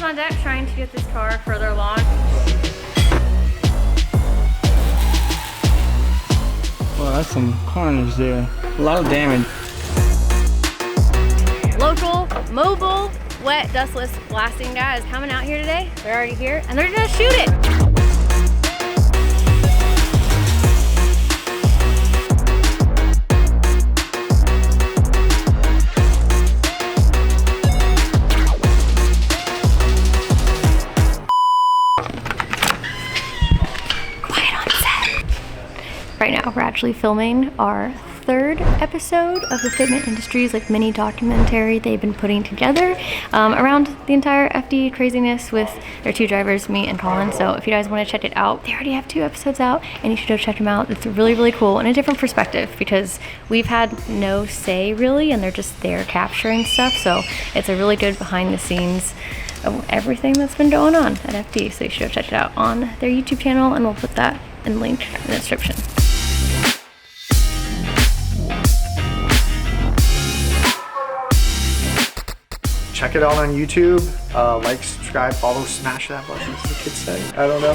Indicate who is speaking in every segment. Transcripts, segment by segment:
Speaker 1: is on deck trying to get this car further along.
Speaker 2: Well, that's some carnage there. A lot of damage.
Speaker 1: Local, mobile, wet, dustless blasting guys coming out here today. They're already here and they're gonna shoot it. Right now, we're actually filming our third episode of the Fitment Industries like mini documentary they've been putting together around the entire FD craziness with their two drivers, me and Colin. So if you guys want to check it out, they already have 2 episodes out and you should go check them out. It's really, really cool and a different perspective because we've had no say really and they're just there capturing stuff. So it's a really good behind the scenes of everything that's been going on at FD. So you should go check it out on their YouTube channel and we'll put that in the link in the description.
Speaker 3: Check it out on YouTube. Like, subscribe, follow, smash that button, as the kids say. I don't know.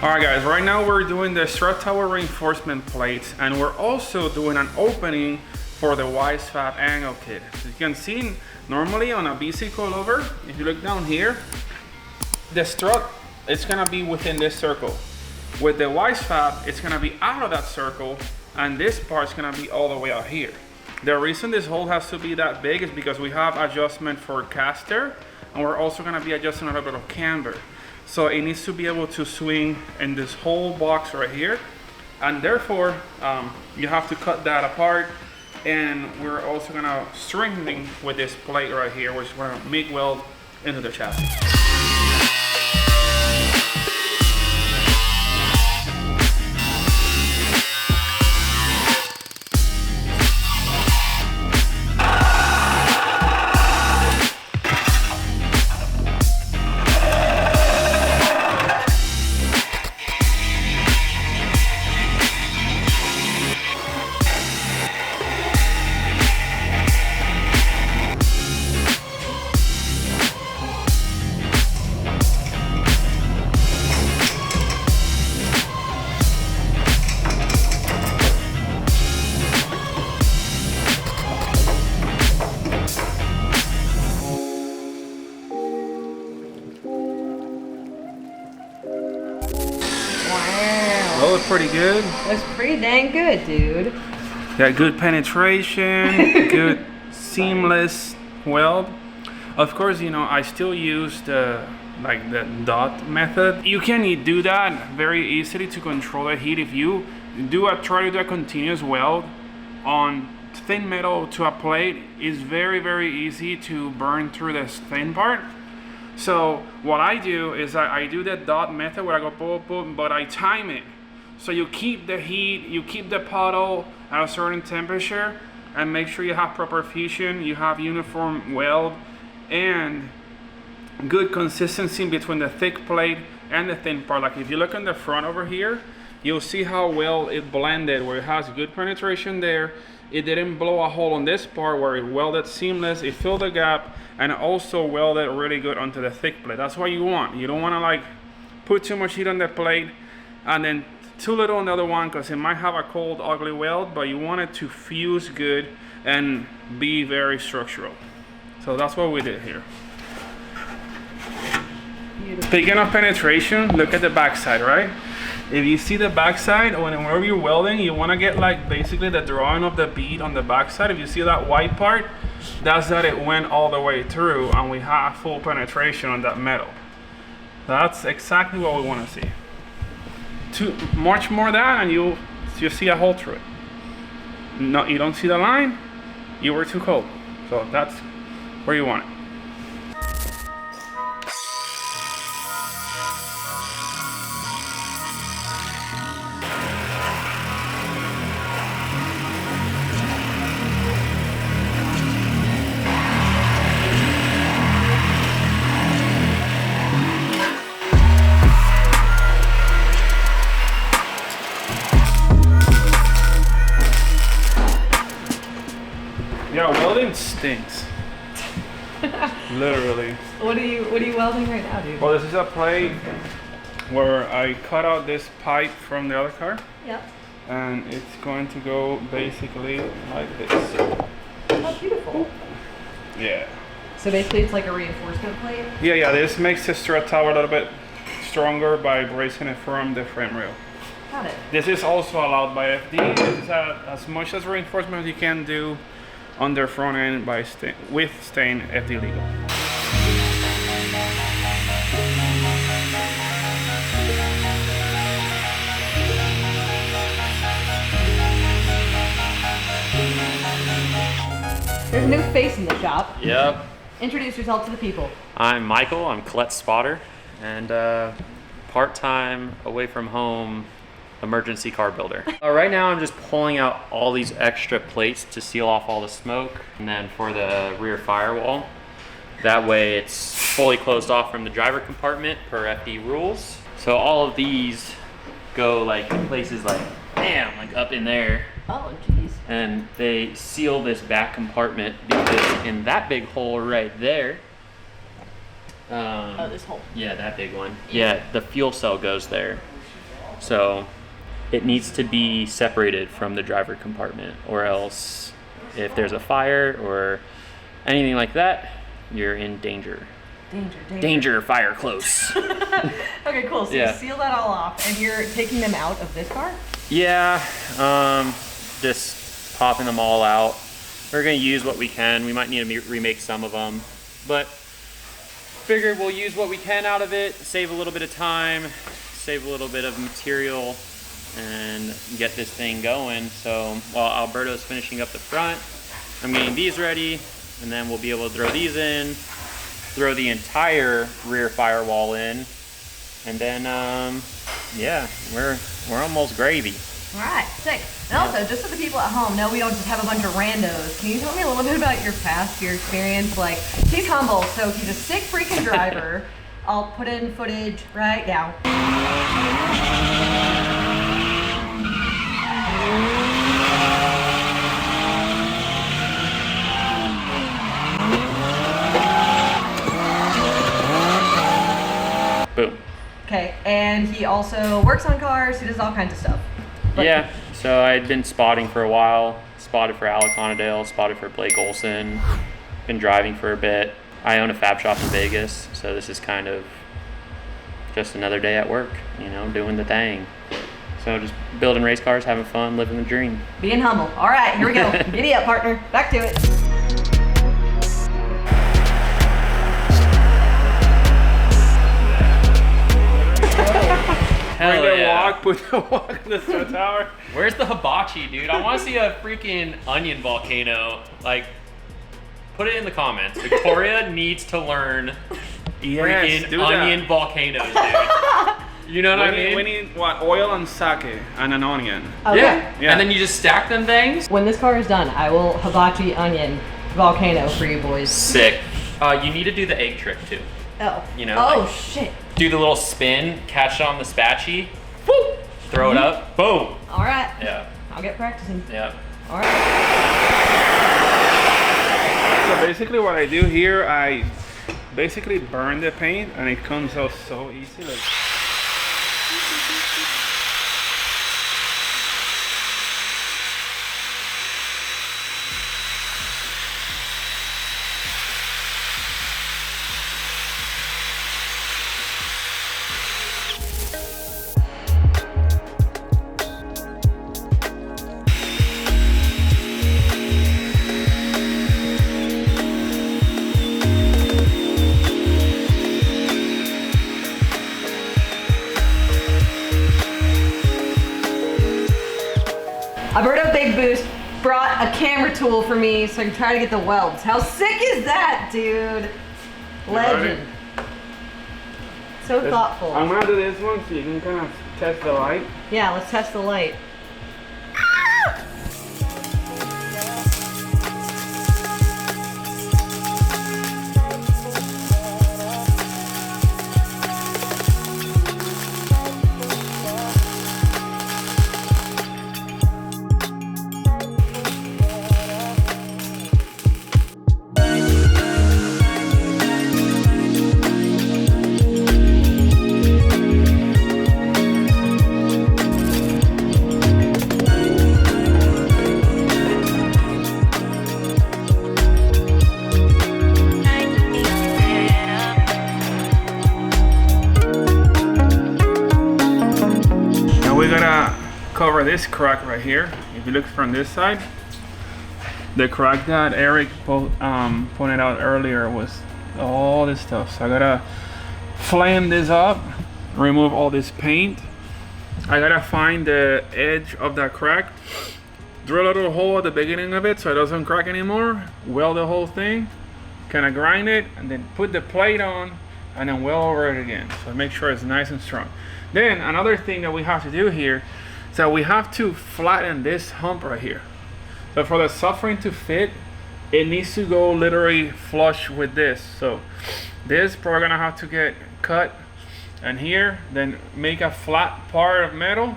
Speaker 4: Alright guys, right now we're doing the strut tower reinforcement plates and we're also doing an opening for the Wisefab angle kit. As you can see, normally on a BC coilover, if you look down here, the strut is gonna be within this circle. With the Wisefab, it's gonna be out of that circle and this part's gonna be all the way out here. The reason this hole has to be that big is because we have adjustment for caster and we're also gonna be adjusting a little bit of camber. So it needs to be able to swing in this whole box right here. And therefore, you have to cut that apart. And we're also gonna strengthen with this plate right here, which we're gonna MIG weld into the chassis. Well, it's pretty good.
Speaker 5: That's pretty dang good, dude.
Speaker 4: Got good penetration, good seamless weld. Of course, you know, I still use the dot method. You can do that very easily to control the heat. If you try to do a continuous weld on thin metal to a plate, it's very, very easy to burn through this thin part. So what I do is I do the dot method where I go boom, boom, but I time it. So you keep the heat, you keep the puddle at a certain temperature and make sure you have proper fusion, you have uniform weld and good consistency between the thick plate and the thin part. Like if you look on the front over here, you'll see how well it blended, where it has good penetration there. It didn't blow a hole on this part where it welded seamless, it filled the gap and also welded really good onto the thick plate. That's what you want. You don't want to like put too much heat on the plate and then too little on the other one because it might have a cold, ugly weld, but you want it to fuse good and be very structural. So that's what we did here. Speaking of penetration, look at the backside, right? If you see the backside, whenever you're welding, you want to get like basically the drawing of the bead on the backside. If you see that white part, that's that it went all the way through and we have full penetration on that metal. That's exactly what we want to see. Much more that and you see a hole through it. No, you don't see the line, you were too cold. So that's where you want it. Yeah, welding stinks. Literally.
Speaker 5: What are you welding right now, dude?
Speaker 4: Well, this is a plate where I cut out this pipe from the other car.
Speaker 5: Yep.
Speaker 4: And it's going to go basically like this.
Speaker 5: Oh, beautiful.
Speaker 4: Yeah.
Speaker 5: So basically it's like a reinforcement plate?
Speaker 4: Yeah, this makes the strut tower a little bit stronger by bracing it from the frame rail.
Speaker 5: Got it.
Speaker 4: This is also allowed by FD. This is as much as reinforcement as you can do on their front end by with staying FD legal.
Speaker 5: There's a new face in the shop.
Speaker 6: Yep.
Speaker 5: Introduce yourself to the people.
Speaker 6: I'm Michael. I'm Collette's spotter and part-time away from home emergency car builder. Right now I'm just pulling out all these extra plates to seal off all the smoke, and then for the rear firewall, that way it's fully closed off from the driver compartment per FD rules. So all of these go like in places like, bam, like up in there.
Speaker 5: Oh, jeez.
Speaker 6: And they seal this back compartment because in that big hole right there,
Speaker 5: Oh, this hole.
Speaker 6: yeah, that big one. Yeah, the fuel cell goes there. So it needs to be separated from the driver compartment, or else if there's a fire or anything like that, you're in danger. Danger, fire close.
Speaker 5: Okay, cool. So
Speaker 6: Yeah.
Speaker 5: you seal that all off, and you're taking them out of this car?
Speaker 6: Yeah, just popping them all out. We're gonna use what we can. We might need to remake some of them, but figured we'll use what we can out of it, save a little bit of time, save a little bit of material, and get this thing going. So while Alberto's finishing up the front, I'm getting these ready, and then we'll be able to throw these in, throw the entire rear firewall in, and then yeah, we're almost gravy.
Speaker 5: All right, sick. And also, just so the people at home know we don't just have a bunch of randos, can you tell me a little bit about your past, your experience? Like, he's humble, so he's a sick freaking driver. I'll put in footage right now.
Speaker 6: Boom.
Speaker 5: Okay, and he also works on cars, he does all kinds of stuff. But
Speaker 6: Yeah, so I'd been spotting for a while. Spotted for Alec Onadale, spotted for Blake Olson. Been driving for a bit. I own a fab shop in Vegas, so this is kind of just another day at work, you know, doing the thing. So just building race cars, having fun, living the dream.
Speaker 5: Being humble. All right, here we go. Giddy up, partner. Back to it.
Speaker 6: Hell yeah.
Speaker 4: Put the walk in the strut tower.
Speaker 6: Where's the hibachi, dude? I want to see a freaking onion volcano. Like, put it in the comments. Victoria needs to learn freaking
Speaker 4: do that.
Speaker 6: onion volcanoes, dude. You know what I mean?
Speaker 4: We need what? Oil and sake and an onion.
Speaker 5: Okay.
Speaker 6: Yeah. And then you just stack them things.
Speaker 5: When this car is done, I will hibachi onion volcano for you boys.
Speaker 6: Sick. You need to do the egg trick too.
Speaker 5: Oh.
Speaker 6: You know,
Speaker 5: Oh,
Speaker 6: like-
Speaker 5: shit.
Speaker 6: Do the little spin, catch it on the spatchy, woo, throw it up, boom.
Speaker 5: All right.
Speaker 6: Yeah.
Speaker 5: I'll get practicing.
Speaker 6: Yeah.
Speaker 5: All right.
Speaker 4: So basically what I do here, I basically burn the paint and it comes out so easy. Like,
Speaker 5: Alberto Big Boost brought a camera tool for me so I can try to get the welds. How sick is that, dude? Legend. So thoughtful.
Speaker 4: I'm gonna do this one so you can kind of test the light.
Speaker 5: Yeah, let's test the light.
Speaker 4: this crack right here. If you look from this side, the crack that Eric pointed out earlier was all this stuff. So I gotta flame this up, remove all this paint. I gotta find the edge of that crack, drill a little hole at the beginning of it so it doesn't crack anymore, weld the whole thing, kind of grind it, and then put the plate on and then weld over it again. So make sure it's nice and strong. Then another thing that we have to do here is that we have to flatten this hump right here. So for the suffering to fit, it needs to go literally flush with this. So this probably gonna have to get cut and here, then make a flat part of metal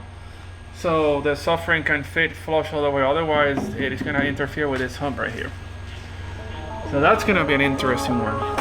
Speaker 4: so the suffering can fit flush all the way. Otherwise, it is gonna interfere with this hump right here. So that's gonna be an interesting one.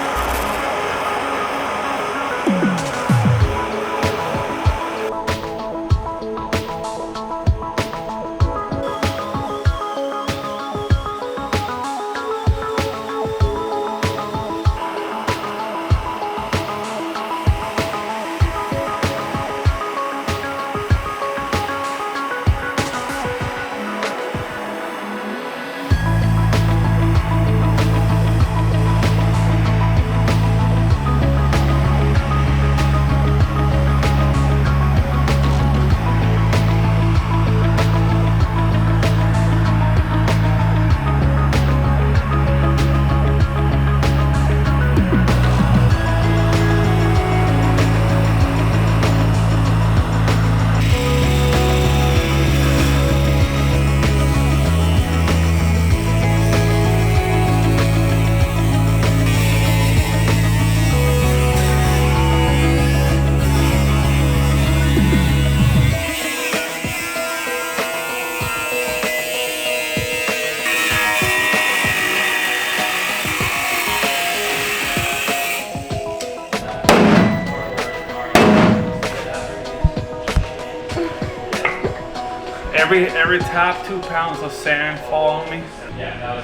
Speaker 4: Every tap, 2 pounds of sand fall on me.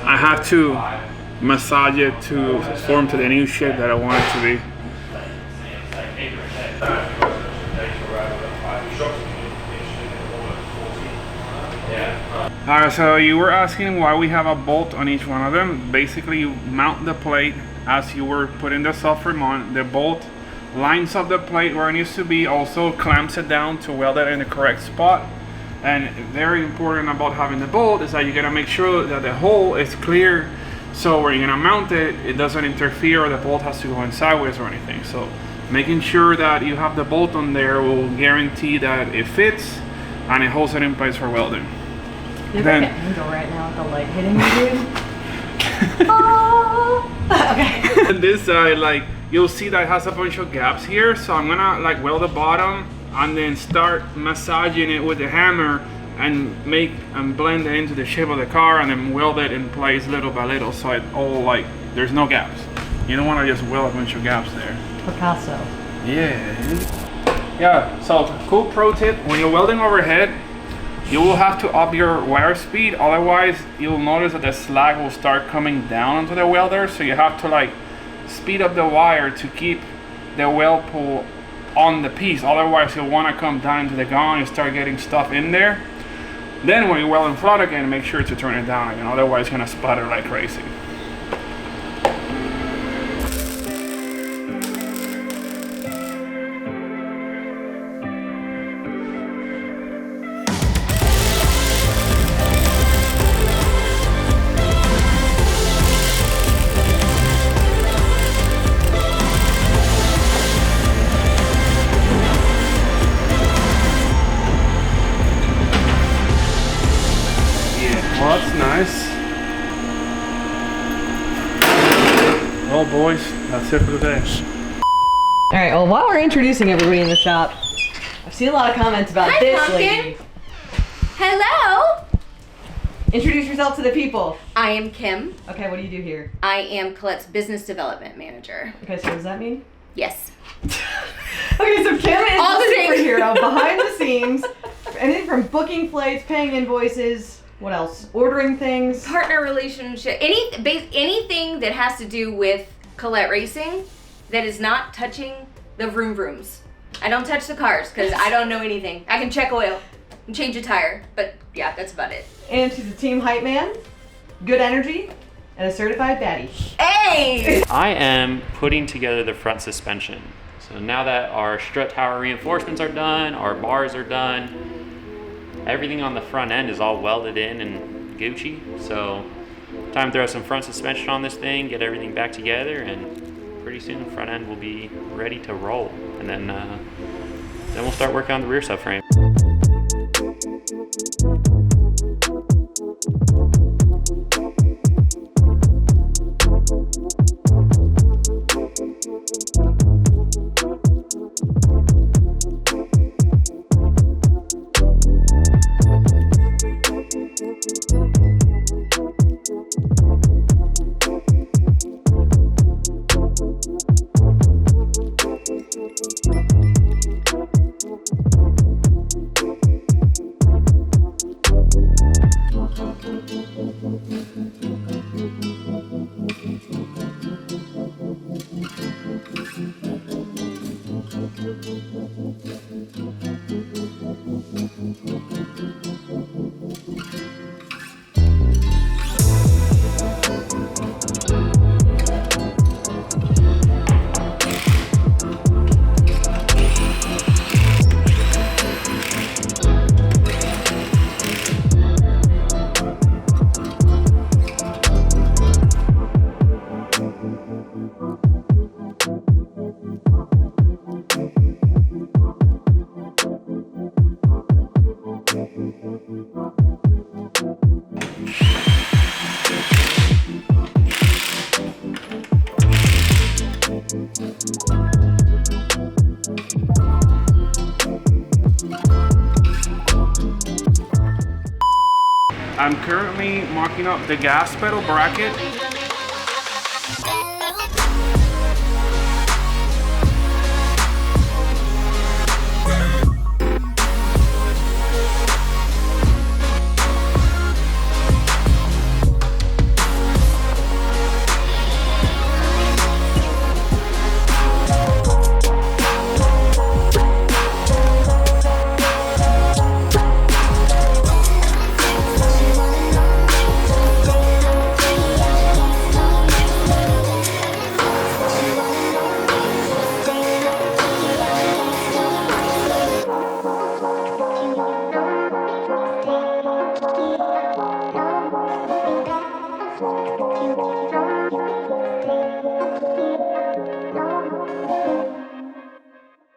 Speaker 4: I have to massage it to form to the new shape that I want it to be. Alright, so you were asking why we have a bolt on each one of them. Basically, you mount the plate as you were putting the subframe on. The bolt lines up the plate where it needs to be, also clamps it down to weld it in the correct spot. And very important about having the bolt is that you gotta make sure that the hole is clear, so where you're gonna mount it, it doesn't interfere or the bolt has to go in sideways or anything. So making sure that you have the bolt on there will guarantee that it fits and it holds it in place for welding.
Speaker 5: You're like an angel right now with the light hitting you, dude. Oh. Okay.
Speaker 4: On this side, like, you'll see that it has a bunch of gaps here, so I'm gonna like weld the bottom and then start massaging it with the hammer and blend it into the shape of the car, and then weld it in place little by little so it all, like, there's no gaps. You don't want to just weld a bunch of gaps there.
Speaker 5: Picasso.
Speaker 4: Yeah, so cool pro tip, when you're welding overhead, you will have to up your wire speed, otherwise you'll notice that the slag will start coming down onto the welder, so you have to like speed up the wire to keep the weld pull on the piece, otherwise you'll want to come down into the gun and start getting stuff in there. Then when you're welding flat again, make sure to turn it down again, otherwise it's gonna sputter like crazy. Well, that's nice. Well, boys, that's it for today.
Speaker 5: All right, well, while we're introducing everybody in the shop, I've seen a lot of comments about
Speaker 7: Hi,
Speaker 5: this
Speaker 7: Pumpkin.
Speaker 5: lady.
Speaker 7: Hello.
Speaker 5: Introduce yourself to the people.
Speaker 7: I am Kim.
Speaker 5: Okay, what do you do here?
Speaker 7: I am Colette's business development manager.
Speaker 5: Okay, so what does that mean?
Speaker 7: Yes.
Speaker 5: Okay, so Kim is
Speaker 7: All
Speaker 5: the
Speaker 7: the things.
Speaker 5: superhero behind the scenes. Anything from booking flights, paying invoices, what else? Ordering things.
Speaker 7: Partner relationship. Anything that has to do with Collette Racing that is not touching the vroom vrooms. I don't touch the cars because I don't know anything. I can check oil. and change a tire. But yeah, that's about it.
Speaker 5: And she's a team hype man, good energy, and a certified baddie.
Speaker 7: Hey!
Speaker 6: I am putting together the front suspension. So now that our strut tower reinforcements are done, our bars are done, everything on the front end is all welded in and Gucci. So time to throw some front suspension on this thing, get everything back together, and pretty soon the front end will be ready to roll. And then we'll start working on the rear subframe.
Speaker 4: I'm currently marking up the gas pedal bracket